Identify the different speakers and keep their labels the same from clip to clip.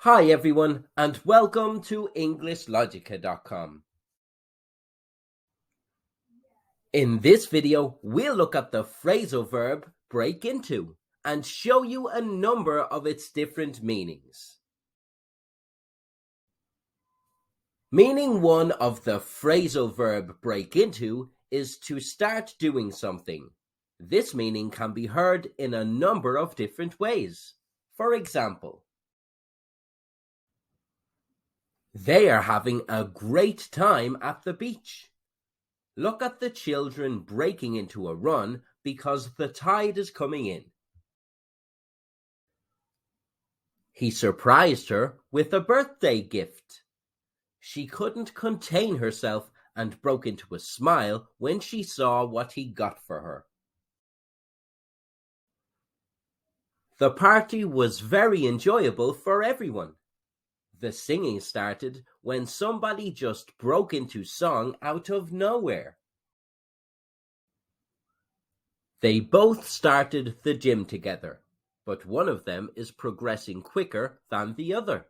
Speaker 1: Hi everyone and welcome to EnglishLogica.com. In this video, we'll look at the phrasal verb break into and show you a number of its different meanings. Meaning one of the phrasal verb break into is to start doing something. This meaning can be heard in a number of different ways. For example, they are having a great time at the beach. Look at the children breaking into a run because the tide is coming in. He surprised her with a birthday gift. She couldn't contain herself and broke into a smile when she saw what he got for her. The party was very enjoyable for everyone. The singing started when somebody just broke into song out of nowhere. They both started the gym together, but one of them is progressing quicker than the other.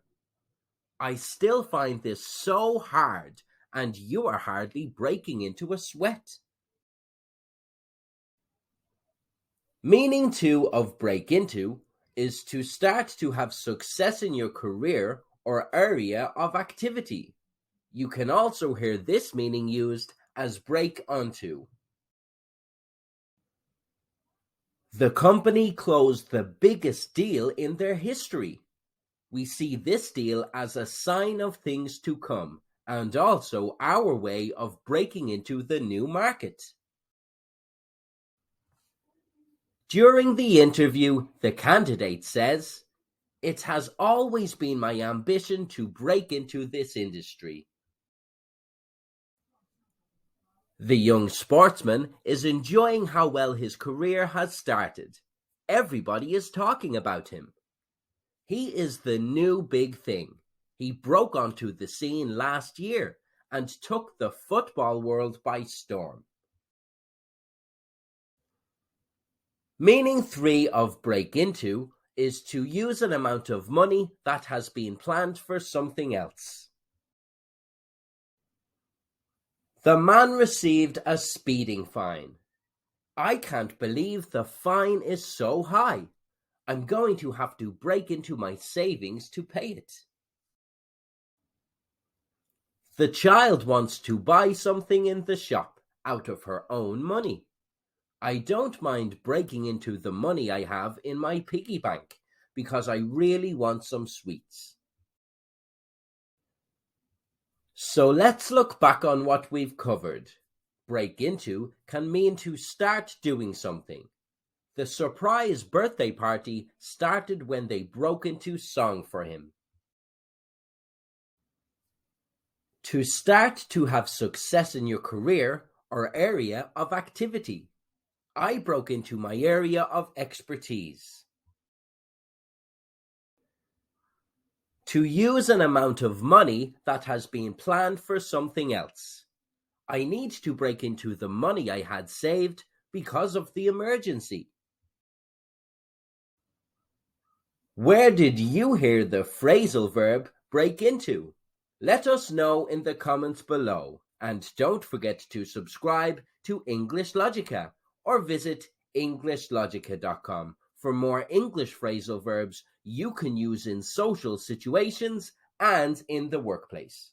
Speaker 1: I still find this so hard, and you are hardly breaking into a sweat. Meaning 2 of break into is to start to have success in your career or area of activity. You can also hear this meaning used as break onto. The company closed the biggest deal in their history. We see this deal as a sign of things to come and also our way of breaking into the new market. During the interview, the candidate says, "It has always been my ambition to break into this industry." The young sportsman is enjoying how well his career has started. Everybody is talking about him. He is the new big thing. He broke onto the scene last year and took the football world by storm. Meaning 3 of break into is to use an amount of money that has been planned for something else. The man received a speeding fine. I can't believe the fine is so high. I'm going to have to break into my savings to pay it. The child wants to buy something in the shop out of her own money. I don't mind breaking into the money I have in my piggy bank because I really want some sweets. So let's look back on what we've covered. Break into can mean to start doing something. The surprise birthday party started when they broke into song for him. To start to have success in your career or area of activity. I broke into my area of expertise. To use an amount of money that has been planned for something else. I need to break into the money I had saved because of the emergency. Where did you hear the phrasal verb break into? Let us know in the comments below, and don't forget to subscribe to EnglishLogica or visit EnglishLogica.com for more English phrasal verbs you can use in social situations and in the workplace.